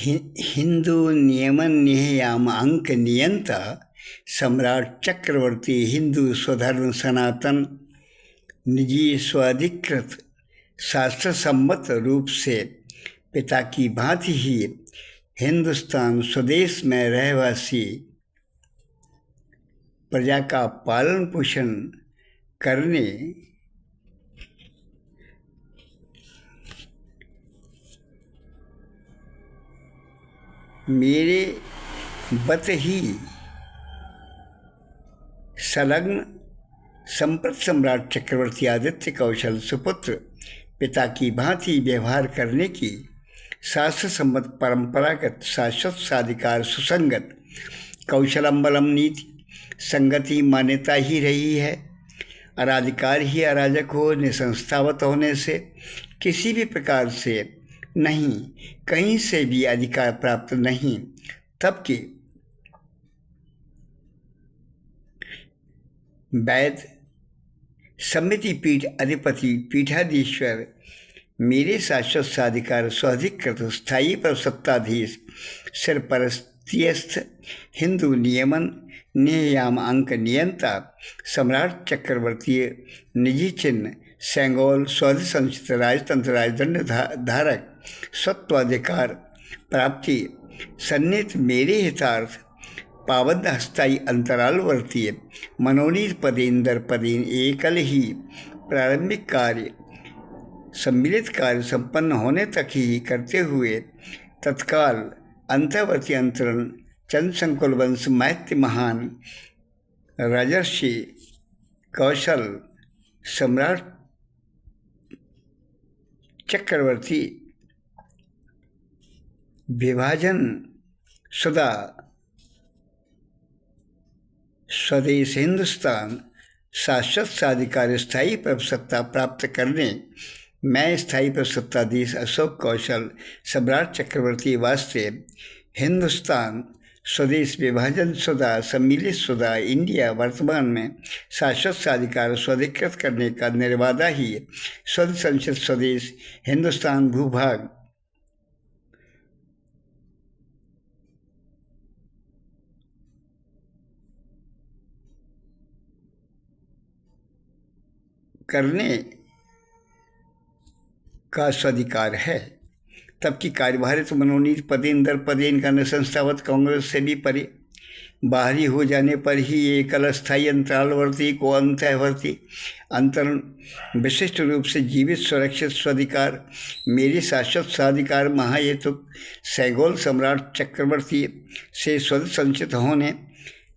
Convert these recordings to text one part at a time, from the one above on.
हिंदू नियमन नियम अंक नियंता सम्राट चक्रवर्ती हिंदू स्वधर्म सनातन निजी स्वाधिकृत शास्त्र सम्मत रूप से पिता की भांति ही हिंदुस्तान स्वदेश में रहवासी प्रजा का पालन पोषण करने मेरे बत ही संलग्न संप्रत सम्राट चक्रवर्ती आदित्य कौशल सुपुत्र पिता की भांति व्यवहार करने की शास्त्र सम्मत परंपरागत शाश्वत साधिकार सुसंगत कौशलम्बलम नीति संगति मान्यता ही रही है। अराधिकार ही अराजक हो, निसंस्थावत होने से किसी भी प्रकार से नहीं, कहीं से भी अधिकार प्राप्त नहीं। तब कि वैद समिति पीठ अधिपति पीठाधीश्वर मेरे शाश्वत साधिकार स्वाधिकृत स्थायी पर सत्ताधीश सिर परस्तियस्थ हिंदू नियमन नियम अंक नियंता सम्राट चक्रवर्ती निजी चिन्ह सेंगोल स्वधि संचित राजतंत्र राजदंड धारक स्वत्वाधिकार प्राप्ति सन्निहित मेरे हितार्थ पाबंद हस्ताई अंतरालवर्तीय मनोनीत पदेन दर पदेन एकल ही प्रारंभिक कार्य सम्मिलित कार्य संपन्न होने तक ही करते हुए तत्काल अंतर्वर्ती अंतरण चंद संकुल वंश मैत्य महान राजर्षि कौशल सम्राट चक्रवर्ती विभाजन शुदा स्वदेश हिंदुस्तान शाश्वत साधिकार स्थायी प्रभुसत्ता प्राप्त करने मैं स्थायी प्रभुसत्ताधीश अशोक कौशल सम्राट चक्रवर्ती वास्ते हिंदुस्तान स्वदेश विभाजन शुदा सम्मिलित शुदा इंडिया वर्तमान में शाश्वत साधिकार स्वाधिकृत करने का निर्वादा ही स्वध संचित स्वदेश हिंदुस्तान भूभाग करने का स्वाधिकार है। तब की कार्यभारित मनोनीत पदेन दर पदेन का संस्थावत कांग्रेस से भी परे बाहरी हो जाने पर ही एकल अस्थायी अंतरालवर्ती को अंतःवर्ती अंतरण विशिष्ट रूप से जीवित सुरक्षित स्वाधिकार मेरे शाश्वत स्वाधिकार महाहेतुक सैगोल सम्राट चक्रवर्ती से स्वद संचित होने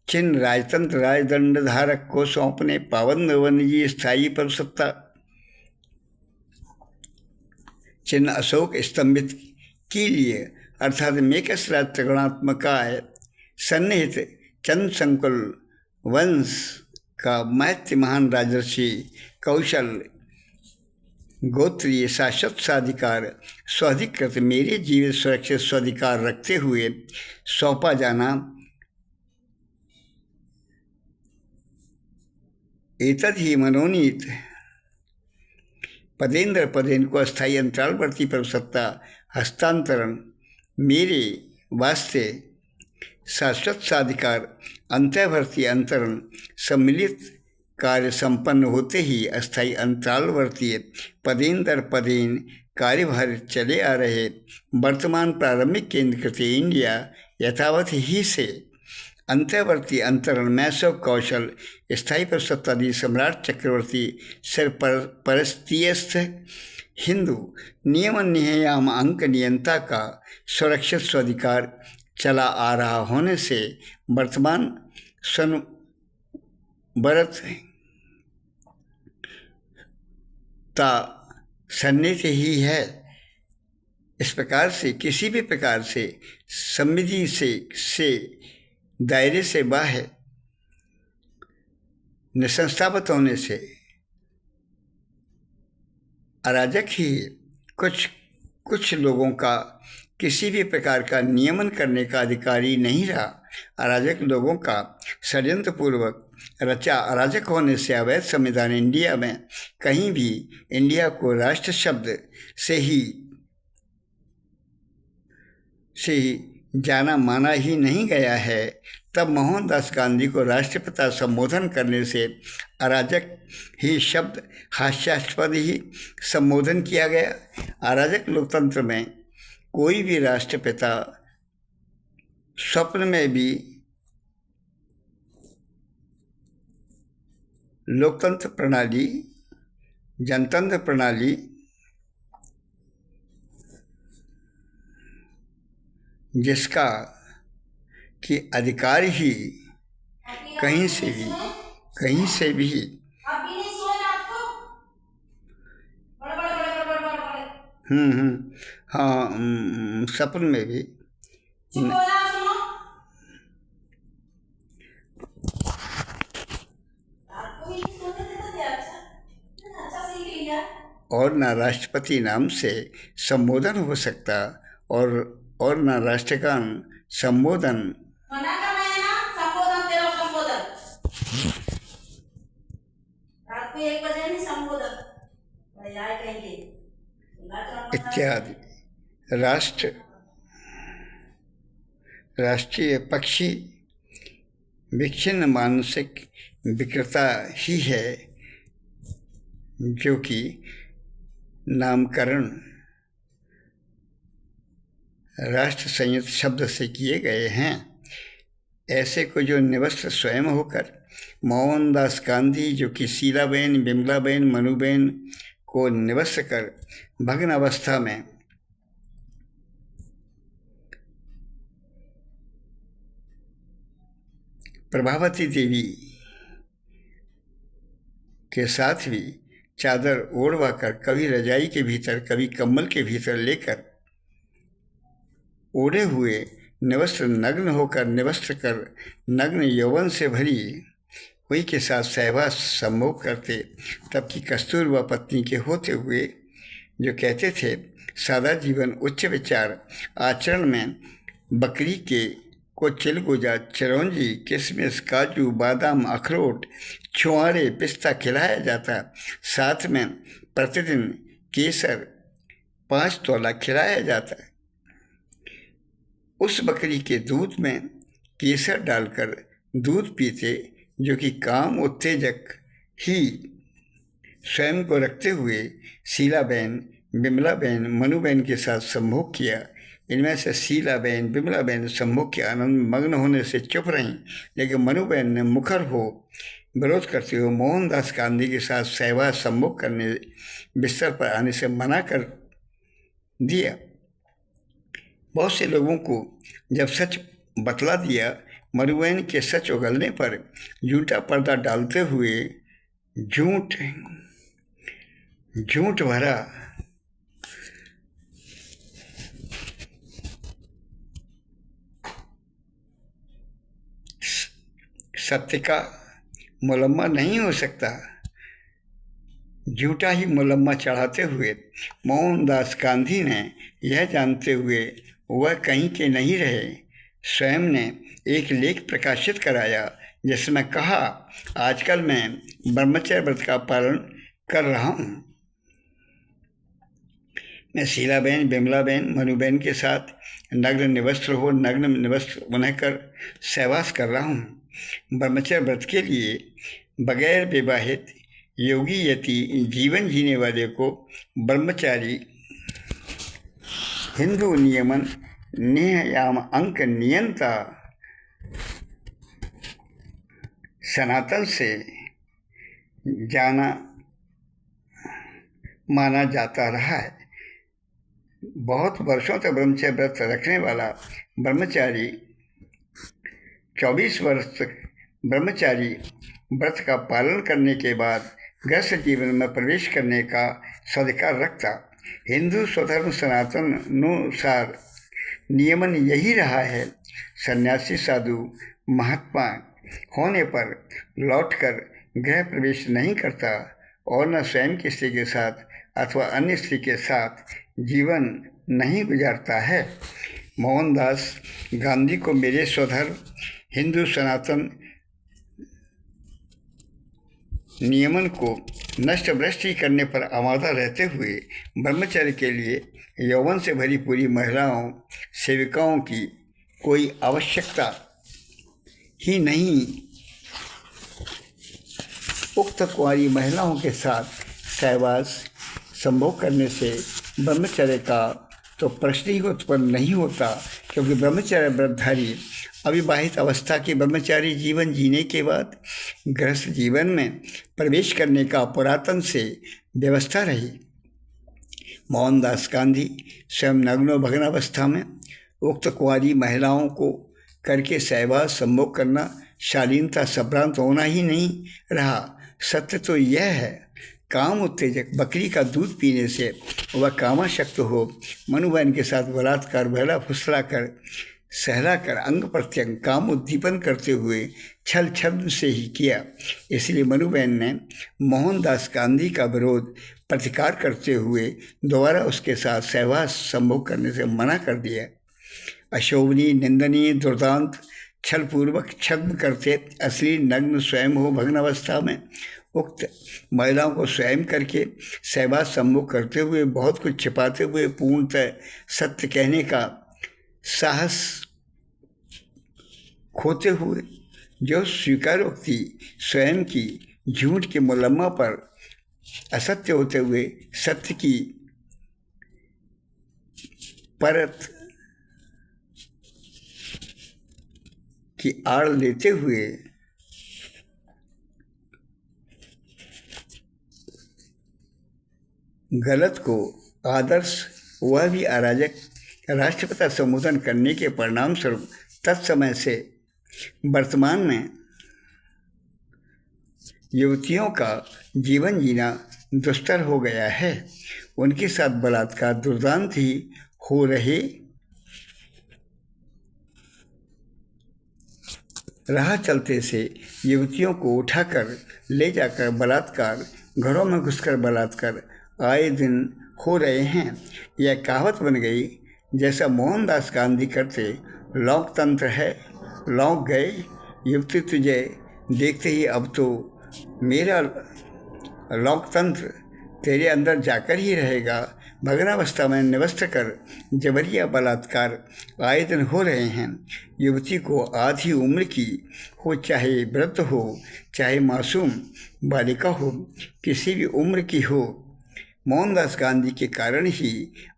चिन्ह राजतंत्र राजदंड धारक को सौंपने पावन निजी स्थायी पर सत्ता चिन्ह अशोक स्तंभित के लिए अर्थात मेकस राज त्रिगुणात्मकाय सन्निहित चंद संकुल वंश का मैत्य महान राजर्षि कौशल गोत्रीय शाश्वत साधिकार स्वाधिकृत मेरे जीवित सुरक्षित स्वाधिकार रखते हुए सौंपा जाना एतद ही मनोनीत पदेंद्र पदेन को अस्थायी अंतरालवर्ती प्रभुसत्ता हस्तांतरण मेरे वास्ते शाश्वत साधिकार अंतर्वर्ती अंतरण सम्मिलित कार्य संपन्न होते ही अस्थायी अंतरालवर्तीय पदेन दर पदेन कार्यभारित चले आ रहे वर्तमान प्रारंभिक केंद्रकृत इंडिया यथावत ही से अंतर्वर्ती अंतरण मैसव कौशल स्थायी प्रभुसत्ताधीश सम्राट चक्रवर्ती सिर परस्तियस्थ हिंदू नियमन नियम अंक नियंता का सुरक्षित स्वाधिकार चला आ रहा होने से वर्तमान सन्निहित सन्निहित ही है। इस प्रकार से किसी भी प्रकार से समिति से दायरे से बाहर निसंस्थापित होने से अराजक ही कुछ लोगों का किसी भी प्रकार का नियमन करने का अधिकारी नहीं रहा। अराजक लोगों का षड्यंत्रपूर्वक रचा अराजक होने से अवैध संविधान इंडिया में कहीं भी इंडिया को राष्ट्र शब्द से ही से ही जाना माना ही नहीं गया है, तब मोहनदास गांधी को राष्ट्रपिता संबोधन करने से अराजक ही शब्द, हास्यास्पद ही संबोधन किया गया। अराजक लोकतंत्र में कोई भी राष्ट्रपिता स्वप्न में भी लोकतंत्र प्रणाली, जनतंत्र प्रणाली जिसका कि अधिकार ही कहीं से भी हाँ, सपन में भी और ना राष्ट्रपति नाम से संबोधन हो सकता और ना राष्ट्रगान संबोधन इत्यादि राष्ट्रीय पक्षी विच्छिन्न मानसिक विकृता ही है, जो कि नामकरण राष्ट्र संयुक्त शब्द से किए गए हैं। ऐसे को जो निवस्त्र स्वयं होकर मोहनदास गांधी, जो कि शीलाबेन, बिमलाबेन, मनुबेन को निवस्त्र कर भग्न अवस्था में प्रभावती देवी के साथ भी चादर ओढ़वा कर, कभी रजाई के भीतर, कभी कंबल के भीतर लेकर ओढ़े हुए निवस्त्र नग्न होकर, निवस्त्र कर नग्न यौवन से भरी हुई के साथ सहवास संभोग करते, तब की कस्तूरबा पत्नी के होते हुए जो कहते थे सादा जीवन उच्च विचार, आचरण में बकरी के को चिलगोजा, चिरौंजी, किशमिश, काजू, बादाम, अखरोट, छुआरे, पिस्ता खिलाया जाता, साथ में प्रतिदिन केसर 5 तोला खिलाया जाता। उस बकरी के दूध में केसर डालकर दूध पीते, जो कि काम उत्तेजक ही स्वयं को रखते हुए शीलाबेन, बिमलाबेन, मनुबेन के साथ संभोग किया। इनमें से शीलाबेन, बिमलाबेन संभोग के आनंद में मग्न होने से चुप रहीं, लेकिन मनुबेन ने मुखर हो विरोध करते हुए मोहनदास गांधी के साथ सहवास संभोग करने, बिस्तर पर आने से मना कर दिया। बहुत से लोगों को जब सच बतला दिया, मनुबेन के सच उगलने पर झूठा पर्दा डालते हुए झूठ भरा सत्य का मुलम्मा नहीं हो सकता, झूठा ही मुलम्मा चढ़ाते हुए मोहनदास गांधी ने यह जानते हुए वह कहीं के नहीं रहे, स्वयं ने एक लेख प्रकाशित कराया, जिसमें कहा, आजकल मैं ब्रह्मचर्य व्रत का पालन कर रहा हूँ। मैं शीलाबेन, बिमलाबेन, मनुबेन के साथ नग्न निवस्त्र बनाकर सहवास कर रहा हूँ। ब्रह्मचर्य व्रत के लिए बगैर विवाहित योगी यति जीवन जीने वाले को ब्रह्मचारी हिंदू नियमन नियम अंक नियंता सनातन से जाना माना जाता रहा है। बहुत वर्षों तक ब्रह्मचर्य व्रत रखने वाला ब्रह्मचारी 24 वर्ष तक ब्रह्मचारी व्रत का पालन करने के बाद गृहस्थ जीवन में प्रवेश करने का स्वीकार रखता। हिंदू स्वधर्म सनातन अनुसार नियमन यही रहा है। सन्यासी साधु महात्मा होने पर लौटकर गृह प्रवेश नहीं करता और न स्वयं की स्त्री के साथ अथवा अन्य स्त्री के साथ जीवन नहीं गुजारता है। मोहनदास गांधी को मेरे स्वधर्म हिंदू सनातन नियमन को नष्ट भ्रष्ट करने पर आमादा रहते हुए ब्रह्मचर्य के लिए यौवन से भरी पूरी महिलाओं सेविकाओं की कोई आवश्यकता ही नहीं। उक्त कुंवारी महिलाओं के साथ सहवास संभोग करने से ब्रह्मचर्य का तो प्रश्न ही उत्पन्न नहीं होता, क्योंकि ब्रह्मचर्य व्रतधारी अविवाहित अवस्था के ब्रह्मचारी जीवन जीने के बाद गृहस्थ जीवन में प्रवेश करने का पुरातन से व्यवस्था रही। मोहनदास गांधी स्वयं नग्न भग्नावस्था में उक्त कुंवारी महिलाओं को करके सहवास संभोग करना शालीनता संभ्रांत होना ही नहीं रहा। सत्य तो यह है, काम उत्तेजक बकरी का दूध पीने से वह कामाशक्त हो मनुबैन के साथ बलात्कार बहला फुसला कर सहला कर अंग प्रत्यंग काम उद्दीपन करते हुए छल छद्म से ही किया। इसलिए मनुबैन ने मोहनदास गांधी का विरोध प्रतिकार करते हुए दोबारा उसके साथ सहवास संभोग करने से मना कर दिया। अशोभनीय निंदनीय दुर्दांत छलपूर्वक छद्म करते असली नग्न स्वयं हो भग्नावस्था में उक्त महिलाओं को स्वयं करके सहवास संभोग करते हुए बहुत कुछ छिपाते हुए पूर्णतः सत्य कहने का साहस खोते हुए जो स्वीकारोक्ति स्वयं की झूठ के मुलम्मा पर असत्य होते हुए सत्य की परत की आड़ लेते हुए गलत को आदर्श वह भी अराजक राष्ट्रपिता संबोधन करने के परिणाम स्वरूप तत्समय से वर्तमान में युवतियों का जीवन जीना दुस्तर हो गया है। उनके साथ बलात्कार दुर्दांत ही हो रहे राह चलते से युवतियों को उठाकर ले जाकर बलात्कार घरों में घुसकर बलात्कार आए दिन हो रहे हैं। यह कहावत बन गई, जैसा मोहनदास गांधी करते, लोकतंत्र है लौक गए युवती तुझे देखते ही अब तो मेरा लोकतंत्र तेरे अंदर जाकर ही रहेगा। भग्नावस्था में निवस्त कर जबरिया बलात्कार आए दिन हो रहे हैं। युवती को आधी उम्र की हो, चाहे वृद्ध हो चाहे मासूम बालिका हो, किसी भी उम्र की हो, मोहनदास गांधी के कारण ही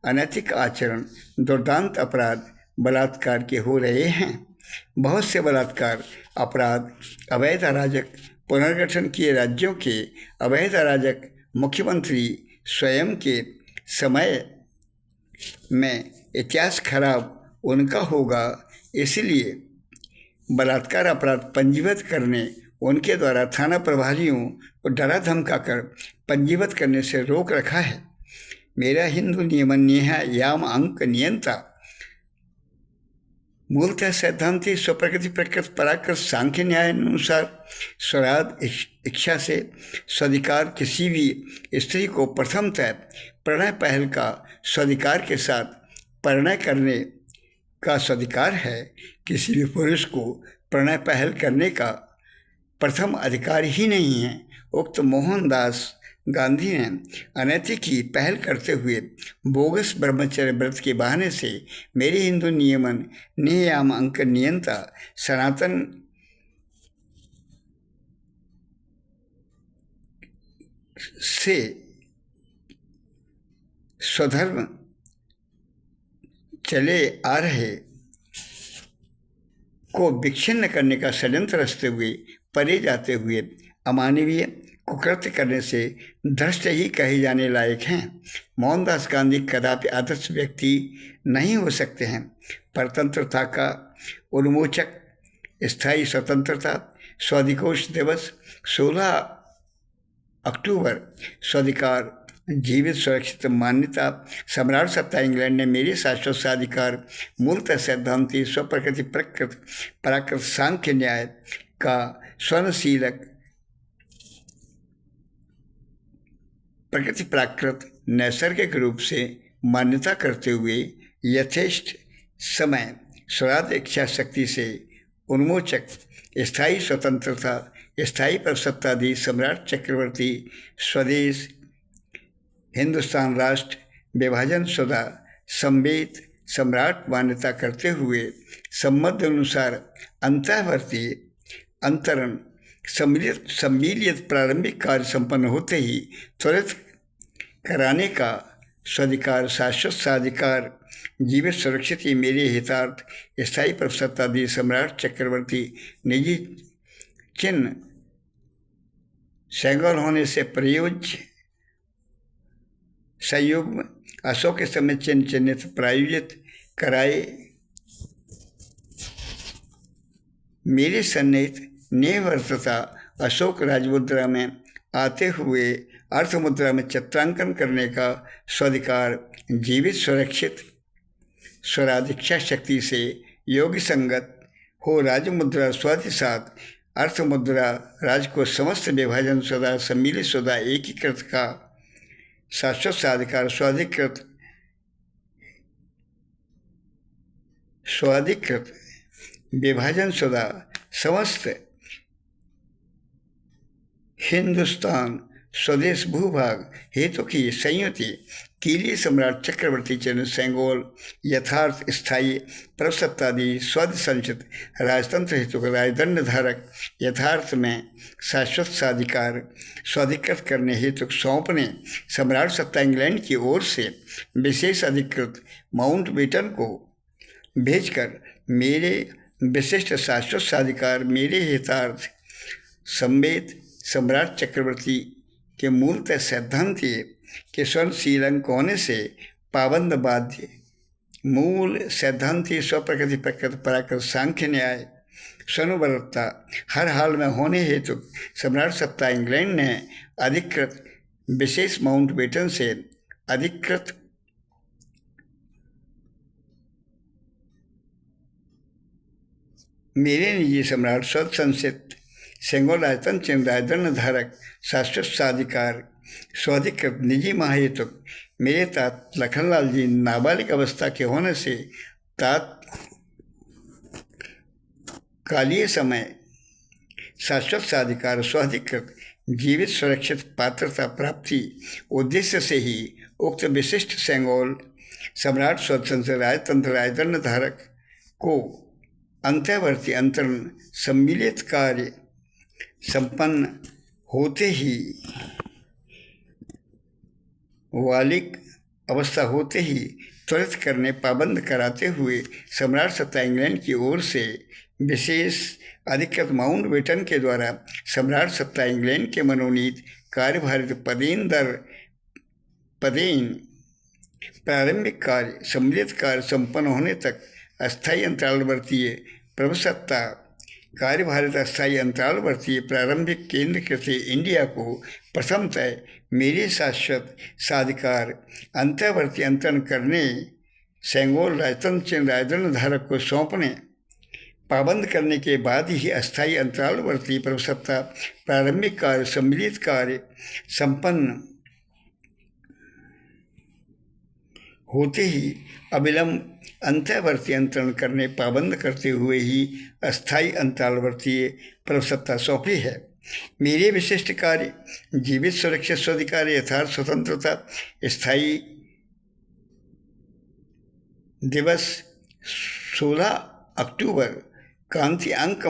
अनैतिक आचरण दुर्दांत अपराध बलात्कार के हो रहे हैं। बहुत से बलात्कार अपराध अवैध अराजक पुनर्गठन किए राज्यों के अवैध अराजक मुख्यमंत्री स्वयं के समय में इतिहास खराब उनका होगा। इसलिए बलात्कार अपराध पंजीबद्ध करने उनके द्वारा थाना प्रभारियों को डरा धमका कर पंजीबद्ध करने से रोक रखा है। मेरा हिंदू नियमन नेहा याम अंक नियंता मूलतः सैद्धांतिक स्वप्रकृति प्रकृति पराकृत सांख्य न्याय अनुसार स्वराद इच्छा से स्वाधिकार किसी भी स्त्री को प्रथमतः प्रणय पहल का स्वाधिकार के साथ प्रणय करने का स्वाधिकार है। किसी भी पुरुष को प्रणय पहल करने का प्रथम अधिकार ही नहीं है। उक्त मोहनदास गांधी ने अनैतिक की पहल करते हुए बोगस ब्रह्मचर्य व्रत के बहाने से मेरे हिंदू नियमन नियम अंक नियंता सनातन से स्वधर्म चले आ रहे को विच्छिन्न करने का षड्यंत्र रचते हुए परे जाते हुए अमानवीय कुकृत्य करने से धृष्ट ही कहे जाने लायक हैं। मोहनदास गांधी कदापि आदर्श व्यक्ति नहीं हो सकते हैं। परतंत्रता का उन्मोचक स्थायी स्वतंत्रता स्वाधिकोष दिवस 16 अक्टूबर स्वाधिकार जीवित सुरक्षित मान्यता सम्राट सत्ता इंग्लैंड ने मेरे शाश्वत स्वाधिकार मूलतः सैद्धांतिक स्वप्रकृति प्रकृत पराकृत सांख्य न्याय का स्वनशीलक प्रकृति प्राकृत नैसर्गिक रूप से मान्यता करते हुए यथेष्ट समय स्वराद इच्छा शक्ति से उन्मोचक स्थायी स्वतंत्रता स्थायी प्रसत्ताधीश सम्राट चक्रवर्ती स्वदेश हिंदुस्तान राष्ट्र विभाजन शुदा संवेद सम्राट मान्यता करते हुए संबंध अनुसार अंतःवर्ती अंतरण सम्मिलित प्रारंभिक कार्य संपन्न होते ही त्वरित कराने का स्वाधिकार शाश्वत साधिकार जीवित सुरक्षित ही मेरे हितार्थ स्थायी प्रसत्ताधीश सम्राट चक्रवर्ती निजी चिन्ह सेंगोल होने से प्रयोज्य संयुग्म अशोक के समय चिन्ह चिन्हित प्रायोजित कराए मेरे सन्निहित नेवर्तता अशोक राजमुद्रा में आते हुए अर्थमुद्रा में चित्रांकन करने का स्वाधिकार जीवित सुरक्षित स्वराधिक्षा शक्ति से योग्य संगत हो राजमुद्रा स्वाधिसात अर्थमुद्रा राज को समस्त विभाजन सदा सम्मिलित सदा एकीकृत का शाश्वत साधिकार स्वाधिकृत विभाजन सदा समस्त हिंदुस्तान स्वदेश भूभाग हेतु की संयुति के लिए सम्राट चक्रवर्ती चिन्ह सेंगोल यथार्थ स्थायी प्रसत्तादि स्वद संचित राजतंत्र हेतु का राजदंड धारक यथार्थ में शाश्वत साधिकार स्वाधिकृत करने हेतु सौंपने सम्राट सत्ता इंग्लैंड की ओर से विशेष अधिकृत माउंट बेटन को भेजकर मेरे विशिष्ट शाश्वत साधिकार मेरे हितार्थ संवेद सम्राट चक्रवर्ती के मूलतः सैद्धांतिक के स्वर्ण श्रीलंक होने से पाबंद बाध्य मूल सैद्धांतिक स्वप्रकृति प्रकृति पराकृत सांख्य न्याय स्वनुबलता हर हाल में होने हेतु सम्राट सत्ता इंग्लैंड ने अधिकृत विशेष माउंट बेटन से अधिकृत मेरे निजी सम्राट स्वत संसित सेंगोल राजतंत्र चिन्ह राजदंड धारक शाश्वत साधिकार स्वाधिकृत निजी महाहेतु मेरे तात लखनलाल जी नाबालिग अवस्था के होने से तात कालीय समय शाश्वत साधिकार स्वाधिकृत जीवित सुरक्षित पात्रता प्राप्ति उद्देश्य से ही उक्त विशिष्ट सेंगोल सम्राट स्वतंत्र राजतंत्र राजदंड धारक को अंतःवर्ती अंतरण सम्मिलित कार्य संपन्न होते ही वालिक अवस्था होते ही त्वरित करने पाबंद कराते हुए सम्राट सत्ता इंग्लैंड की ओर से विशेष अधिकृत माउंट बेटन के द्वारा सम्राट सत्ता इंग्लैंड के मनोनीत कार्यभारित पदेन प्रारंभिक कार्य सम्मिलित कार्य संपन्न होने तक अस्थायी अंतरालवर्तीय प्रभुसत्ता कार्यभारित अस्थायी अंतरालवर्तीय प्रारंभिक केंद्र कृत इंडिया को प्रथमतः मेरे शाश्वत साधिकार अंतर्वर्ती अंतरण करने सेंगोल राजतंत्र चिन्ह राजदंड धारक को सौंपने पाबंद करने के बाद ही अस्थायी अंतरालवर्ती प्रभुसत्ता प्रारंभिक कार्य सम्मिलित कार्य संपन्न होते ही अविलंब अंतःवर्ती अंतरण करने पाबंद करते हुए ही अस्थायी अंतरालवर्तीय प्रभुसत्ता सौंपी है। मेरे विशिष्ट कार्य जीवित सुरक्षित स्वाधिकार यथार्थ स्वतंत्रता स्थायी दिवस 16 अक्टूबर क्रांति अंक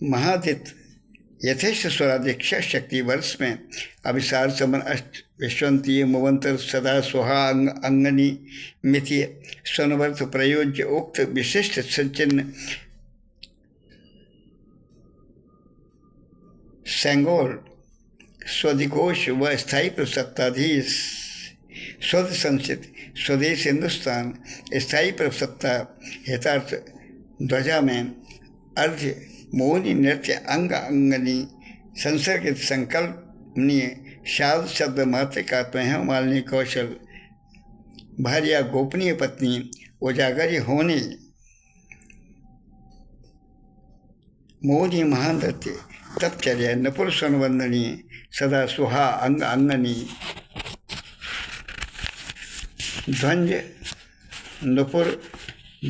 महादित यथेष्ट स्वराध्यक्षा शक्ति वर्ष में अभिसार समन अष्ट विश्वंतीय मुवंतर सदा सुहा अंगनी मिति स्वनवर्थ प्रयोज्य उक्त विशिष्ट सचिन्ह सेंगोल स्वधिकोष व स्थायी प्रसत्ताधीश स्वद संचित स्वदेश हिंदुस्तान स्थायी प्रसत्ता हितार्थ ध्वजा में अर्ध मोहनी नृत्य अंग अंगनी संसर्गित संकल्पनीय शाद शब्द मात्र का त्वह मालनी कौशल भार्या गोपनीय पत्नी उजागर होने मोहनी महानृत्य तत्चर्या नपुर स्वनवंदनी सदा सुहा अंग अंगनी ध्वंज नुपुर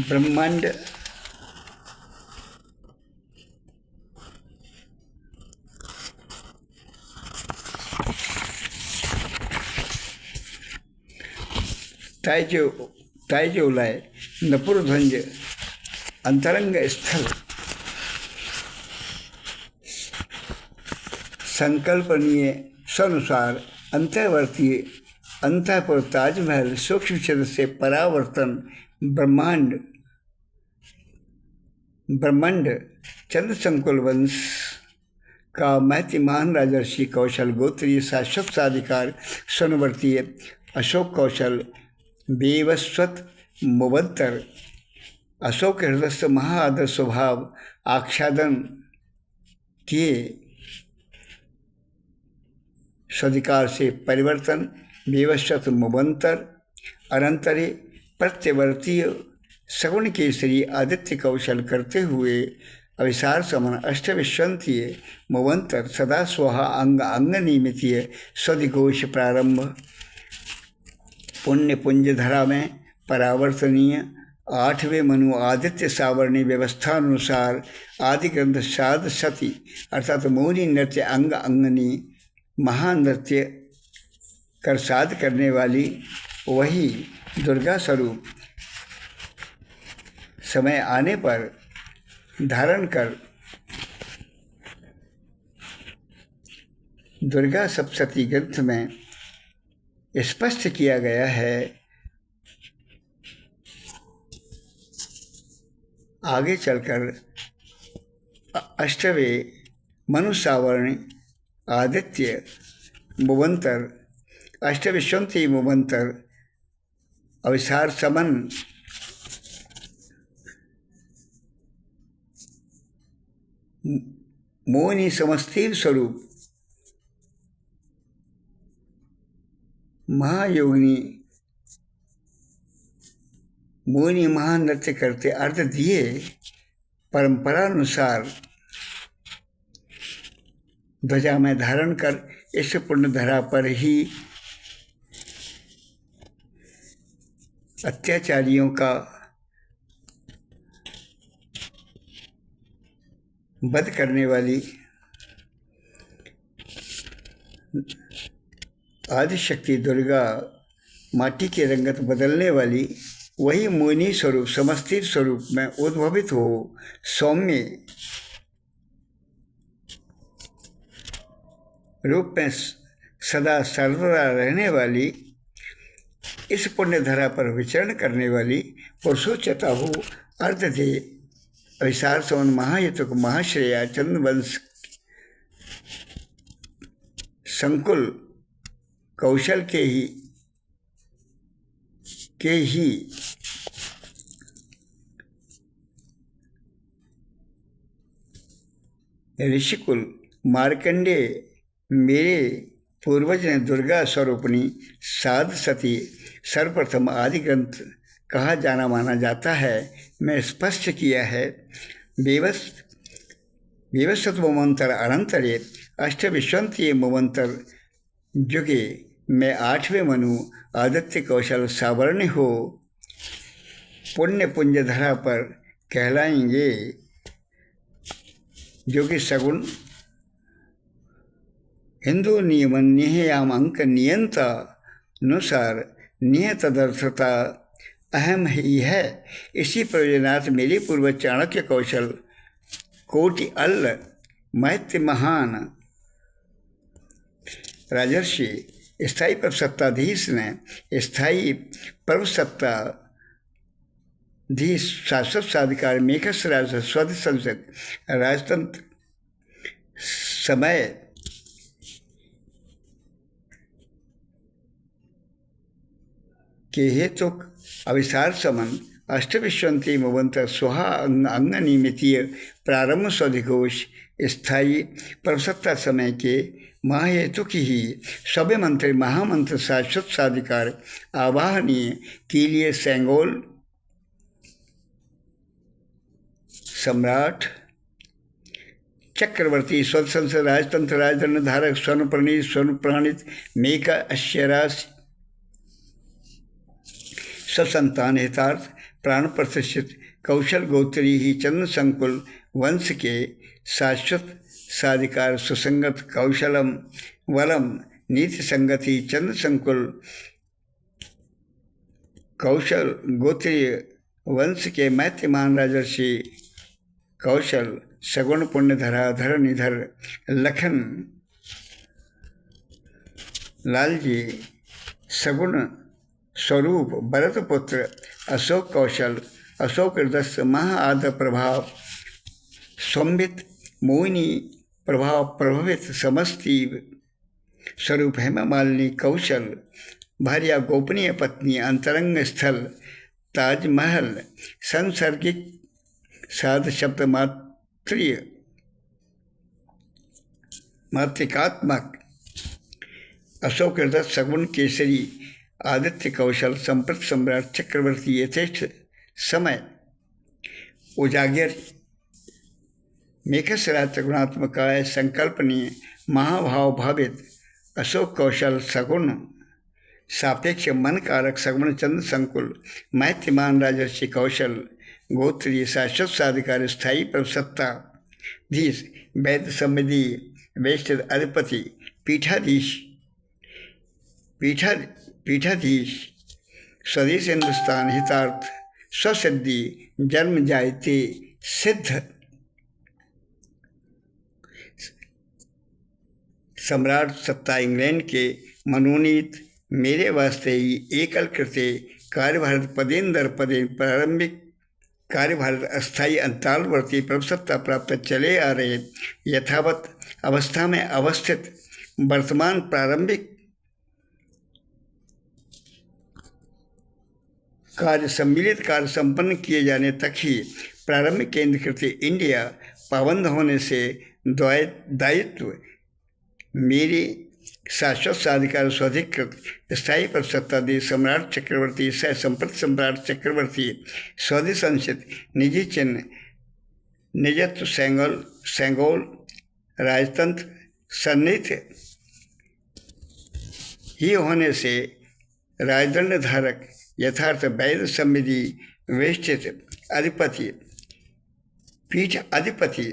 ब्रह्मांड ताइजो ताइजोलय नपुरध्वज अंतरंग स्थल संकल्पनीय स्वानुसार अंतर्वर्तीय अंतःपुर ताजमहल सूक्ष्म छंद से परावर्तन ब्रह्मांड ब्रह्मांड चंद्र संकुल वंश का महतिमान राजर्षि कौशल गोत्रीय शाश्वत साधिकार स्वनवर्तीय अशोक कौशल बेवस्वत मुबत्तर अशोक हृदय महाआदर स्वभाव आच्छादन किए स्वाधिकार से परिवर्तन बेवस्वत मुबंतर अनंतरे प्रत्यवर्तीय सगुण केसरी आदित्य कौशल करते हुए अविसार समन अष्टविश्वंतीय मुवंतर सदा स्वाहा अंग अंग निमितीय स्वधिघोष प्रारंभ पुण्य पुंज धरा में परावर्तनीय 8वें मनु आदित्य सावरणी व्यवस्थानुसार आदि ग्रंथ साध सती अर्थात मौनी नृत्य अंग अंगनी महानृत्य कर साध करने वाली वही दुर्गा स्वरूप समय आने पर धारण कर दुर्गा सप्तशती ग्रंथ में स्पष्ट किया गया है। आगे चलकर अष्टवें मनुसावर्ण आदित्य मुवंतर अष्टविश्वंती मुवंतर अविसार समन मोहिनी समस्तीर स्वरूप महायोगिनी मोहिनी महानृत्य करते अर्थ दिए परंपरानुसार ध्वजा में धारण कर इस पुण्य धरा पर ही अत्याचारियों का वध करने वाली आदिशक्ति दुर्गा माटी की रंगत बदलने वाली वही मोहिनी स्वरूप समस्तीर स्वरूप में उद्भवित हो सौम्य रूप में सदा सर्वदा रहने वाली इस पुण्य धरा पर विचरण करने वाली पुरुषोच्चता हो अर्थ दे अविसार सवन महायुतक महाश्रेया चंद्रवंश संकुल कौशल के ही ऋषिकुल मार्कंडे मेरे पूर्वज ने दुर्गा स्वरूपणी साध सती सर्वप्रथम आदि ग्रंथ कहा जाना माना जाता है मैं स्पष्ट किया है। विवस्वत मुवंतर अनंतरे अष्टविश्वंतीय मुवंतर जुगे में 8वें मनु आदित्य कौशल सावर्ण हो पुण्य पुंज धरा पर कहलाएंगे जो कि सगुण हिंदू नियमन निहयाम अंक नियंता अनुसार नियतदर्थता अहम ही है। इसी प्रयोजनार्थ मेरे पूर्वज चाणक्य कौशल कोटि अल्ल मैत्य महान राजर्षि स्थायी परसत्ताधीश ने स्थायी परसत्ताधीश शाश्वत साधिकार मेघस राज स्वध संसद राजतंत्र समय के हेतु अविसार समन अष्टविश्वंती मुवंतर स्वाहा अंग निमितीय प्रारंभ स्वधिघोष स्थायी परसत्ता समय के महाहेतु की ही सभ्य मंत्र महामंत्र शाश्वत साधिकार आवाहनीय के लिए सेंगोल सम्राट चक्रवर्ती स्वतंत्र राजतंत्र राजदंड धारक स्वर्ण प्रणीत स्वर्ण प्राणित मेका अश्यराश ससंतान हितार्थ प्राण प्रतिष्ठित कौशल गोत्री ही चंद्र संकुल वंश के शाश्वत साधिकार सुसंगत कौशलम वलम नीति संगति चंद्र संकुल कौशल गोत्रीय वंश के मैत्रीमान राजर्षि कौशल सगुण पुण्यधरा धरणिधर लखन लाल जी सगुण स्वरूप भरतपुत्र अशोक कौशल अशोक हृदय महाआद प्रभाव संबित मोहिनी प्रभाव प्रभावित समस्ती स्वरूप हेमा मालिनी कौशल भार्या गोपनीय पत्नी अंतरंग स्थल ताजमहल सांसर्गिक साध शब्द मातृकात्मक अशोक हृदय सगुण केसरी आदित्य कौशल संप्रत सम्राट चक्रवर्ती यथेष्ट समय उजागर मेघसरा त्रिगुणात्मकाय संकल्पनीय महाभाव भावित अशोक कौशल सगुण सापेक्ष मन कारक सगुण चंद्र संकुल मैत्रीमान राजर्षि कौशल गोत्रीय शाश्वत साधिकार स्थायी प्रसत्ता धीश वैद्य समृद्धि वेष्ट अधिपति पीठाधीश पीठाधीश स्वदेश हिंदुस्तान हितार्थ स्वसिद्धि जन्म जायते सिद्ध सम्राट सत्ता इंग्लैंड के मनोनीत मेरे वास्ते ही एकल कृत्य कार्यभार पदेन पदेन प्रारंभिक कार्यभार अस्थायी अंतरालवर्ती प्रभुसत्ता प्राप्त चले आ रहे यथावत अवस्था में अवस्थित वर्तमान प्रारंभिक कार्य सम्मिलित कार्य संपन्न किए जाने तक ही प्रारंभिक केंद्रीकृत इंडिया पाबंद होने से दायित्व मेरी शाश्वत साधिकार स्वाधिकृत स्थायी प्रसत्ताधीश सम्राट चक्रवर्ती सह संप्रत सम्राट चक्रवर्ती स्वदेश संचित निजी चिन्ह निजत्व सेंगोल राजतंत्र सन्निहित ही होने से राजदंड धारक यथार्थ वैध समृद्धि वेष्टित अधिपति पीठ अधिपति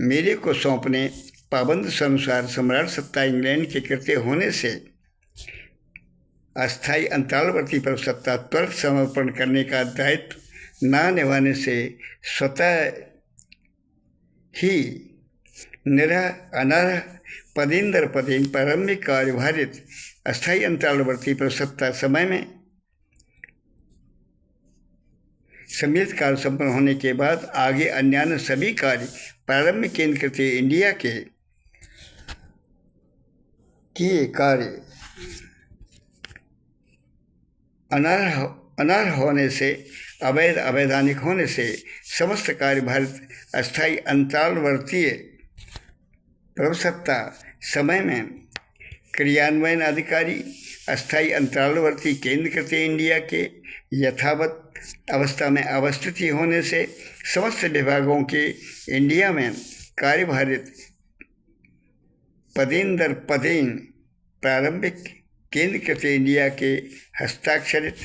मेरे को सौंपने पाबंद से अनुसार सम्राट सत्ता इंग्लैंड के कृत्य होने से अस्थायी अंतरालवर्ती पर सत्ता त्वरित समर्पण करने का दायित्व न निभाने से स्वतः ही निरह अनरह पदेन पदेन प्रारंभिक कार्यभारित अस्थायी अंतरालवर्ती पर सत्ता समय में सम्मिलित कार्य संपन्न होने के बाद आगे अन्य सभी कार्य प्रारंभिक केंद्रीकृत इंडिया के किए कार्य अनर्ह होने से अवैध अवैधानिक होने से समस्त कार्य भारत अस्थायी अंतरालवर्तीय प्रभुसत्ता समय में क्रियान्वयन अधिकारी अस्थायी अंतरालवर्ती केंद्रीकृत इंडिया के यथावत अवस्था में अवस्थित ही होने से समस्त विभागों के इंडिया में कार्यभारित पदेन पदेन प्रारंभिक केंद्रीकृत इंडिया के हस्ताक्षरित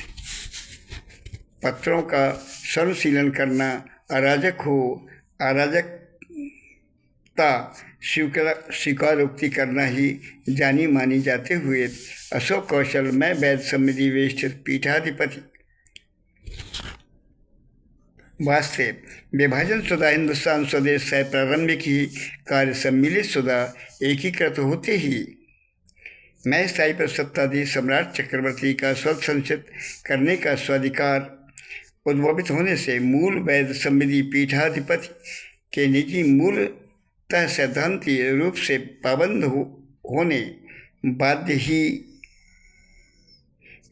पत्रों का अनुशीलन करना अराजकता स्वीकारोक्ति करना ही जानी मानी जाते हुए अशोक कौशल में वैद्य समृद्धि वेष्टित पीठाधिपति वास्ते विभाजन शुदा हिंदुस्तान स्वदेश से प्रारंभिक ही कार्य सम्मिलित शुदा एकीकृत होते ही मैं स्थायी पर सत्ताधीश सम्राट चक्रवर्ती का स्वसंचित करने का स्वाधिकार उद्भवित होने से मूल वैद्य समृद्धि पीठाधिपति के निजी मूलतः सैद्धांतिक रूप से पाबंद होने बाध्य ही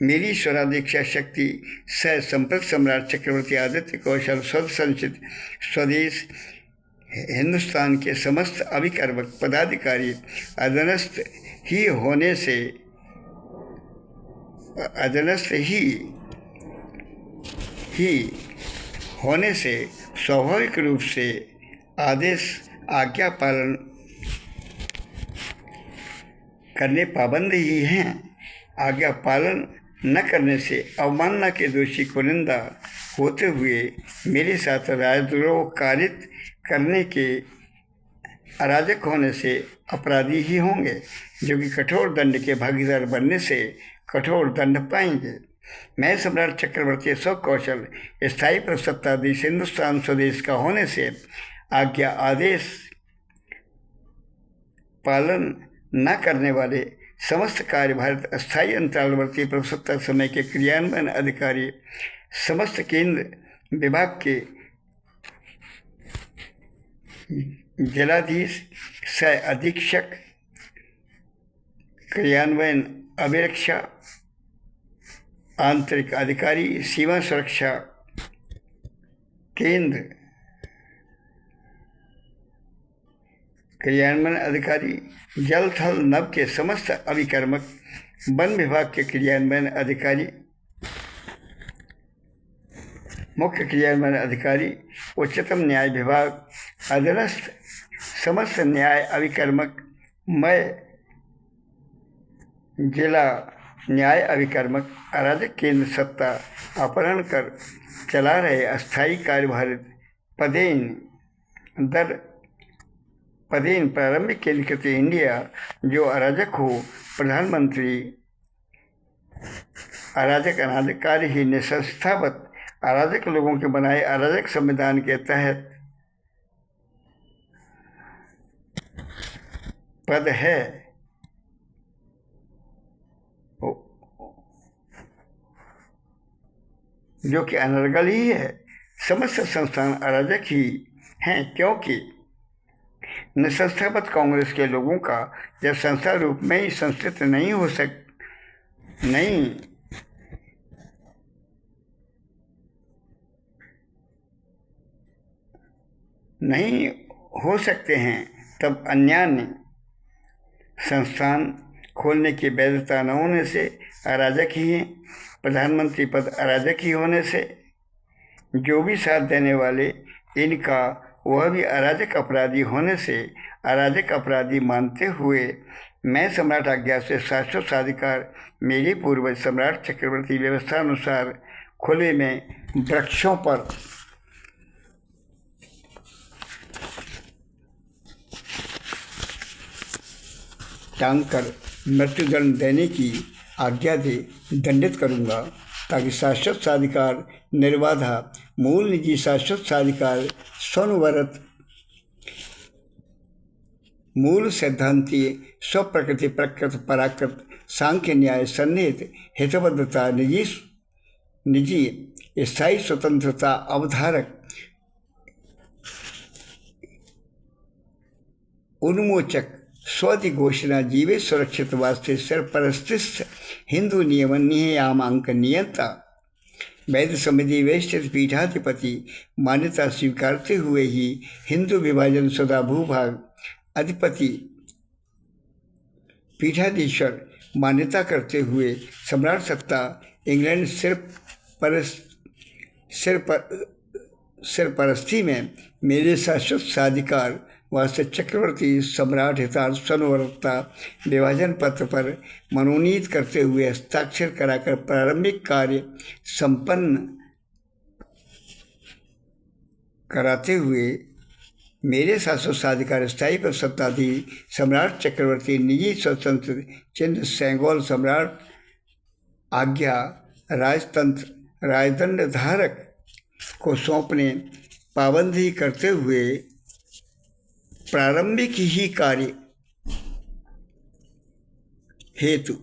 मेरी स्वरादीक्षा शक्ति सह संप्रत सम्राट चक्रवर्ती आदित्य कौशल स्वसंचित स्वदेश हिंदुस्तान के समस्त अभिकर्मक पदाधिकारी अधीनस्थ ही होने से स्वाभाविक रूप से आदेश आज्ञा पालन करने पाबंद ही हैं। आज्ञा पालन न करने से अवमानना के दोषी को निंदा होते हुए मेरे साथ राजद्रोह कारित करने के अराजक होने से अपराधी ही होंगे, जो कि कठोर दंड के भागीदार बनने से कठोर दंड पाएंगे। मैं सम्राट चक्रवर्ती अशोक कौशल स्थायी प्रसत्ताधीश हिंदुस्तान स्वदेश का होने से आज्ञा आदेश पालन न करने वाले समस्त कार्यभारित अस्थायी अंतरालवर्ती प्रसत्ता समय के क्रियान्वयन अधिकारी समस्त केंद्र विभाग के जिलाधीश सह अधीक्षक क्रियान्वयन अभिरक्षा आंतरिक अधिकारी सीमा सुरक्षा केंद्र क्रियान्वयन अधिकारी जल थल नभ के समस्त अभिकर्मक वन विभाग के क्रियान्वयन अधिकारी मुख्य क्रियान्वयन अधिकारी उच्चतम न्याय विभाग अधीनस्थ समस्त न्याय अभिकर्मक मैं जिला न्याय अभिकर्मक अराजक केंद्र सत्ता अपहरण कर चला रहे अस्थायी कार्यभारित पदेन प्रारंभिक केंद्रीकृत इंडिया जो अराजक हो प्रधानमंत्री अराजक अनाधिकारी निसंस्थागत अराजक लोगों के बनाए अराजक संविधान के तहत पद है जो कि अनर्गल ही है। समस्त संस्थान अराजक ही हैं क्योंकि निसंस्थागत कांग्रेस के लोगों का जब संस्था रूप में ही संस्कृत नहीं हो सकते हैं तब अन्यान्य संस्थान खोलने की वैधता न होने से अराजक ही हैं। प्रधानमंत्री पद अराजक ही होने से जो भी साथ देने वाले इनका वह भी अराजक अपराधी होने से अराजक अपराधी मानते हुए मैं सम्राट आज्ञा से शाश्वत साधिकार मेरे पूर्वज सम्राट चक्रवर्ती व्यवस्था अनुसार खुले में वृक्षों पर टांग कर मृत्युदंड देने की आज्ञा दे दंडित करूँगा ताकि शाश्वत साधिकार निर्बाधा मूल निजी शाश्वत साधिकार स्वनुवरत मूल सिद्धांतीय स्वप्रकृति प्रकृत पराकृत सांख्य न्याय सन्निहित हितबद्धता निजी स्थायी स्वतंत्रता अवधारक उन्मोचक स्वधि घोषणा जीवे सुरक्षित वास्ते सरपरस्तिस्थ हिंदू नियमन नियमांक नियंता वैध समिति वेष्टित पीठाधिपति मान्यता स्वीकारते हुए ही हिंदू विभाजन सदा भूभाग अधिपति पीठाधीश्वर मान्यता करते हुए सम्राट सत्ता इंग्लैंड सिरपरस्ती में मेरे शाश्वत साधिकार वास्ते चक्रवर्ती सम्राट हितार्थ स्वनुवरता विभाजन पत्र पर मनोनीत करते हुए हस्ताक्षर कराकर प्रारंभिक कार्य संपन्न कराते हुए मेरे शाश्वत साधिकार स्थायी पर सत्ताधीश सम्राट चक्रवर्ती निजी स्वतंत्र चिन्ह सेंगोल सम्राट आज्ञा राजतंत्र राजदंड धारक को सौंपने पाबंदी करते हुए प्रारंभिक ही कार्य हेतु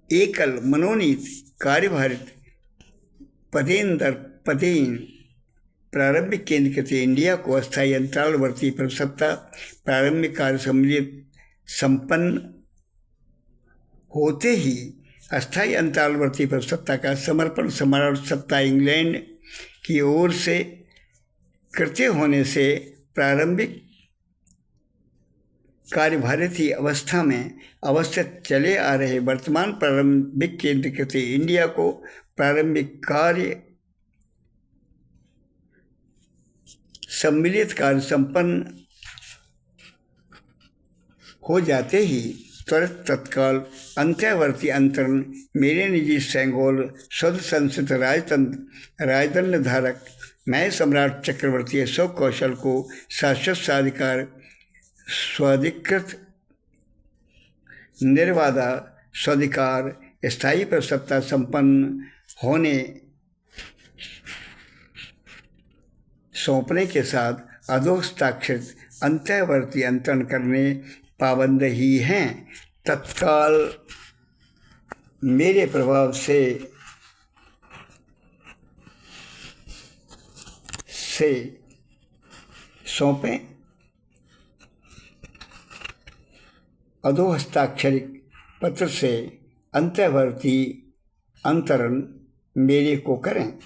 एकल मनोनीत कार्यभारित पदेन प्रारंभिक केंद्रीकृत इंडिया को अस्थायी अंतरालवर्ती प्रसत्ता प्रारंभिक कार्य सम्मिलित संपन्न होते ही अस्थायी अंतरालवर्ती प्रसत्ता का समर्पण सम्राट सत्ता इंग्लैंड की ओर से कृत्य होने से प्रारंभिक कार्यभारित अवस्था में अवस्थित चले आ रहे वर्तमान प्रारंभिक केंद्रीकृत इंडिया को प्रारंभिक कार्य सम्मिलित कार्य संपन्न हो जाते ही त्वरित तत्काल अंत्यावर्ती अंतरण मेरे निजी सेंगोल शुद्ध संस्कृत राजतंत्र राजदंड धारक मैं सम्राट चक्रवर्ती अशोक कौशल को शाश्वत साधिकार स्वाधिकृत निर्बाधा स्वाधिकार स्थायी पर सत्ता संपन्न होने सौंपने के साथ अधोहस्ताक्षरित अंतःवर्ती अंतरण करने पाबंद ही हैं। तत्काल मेरे प्रभाव से सौंपें अधोहस्ताक्षरित पत्र से अंतःवर्ती अंतरण मेरे को करें।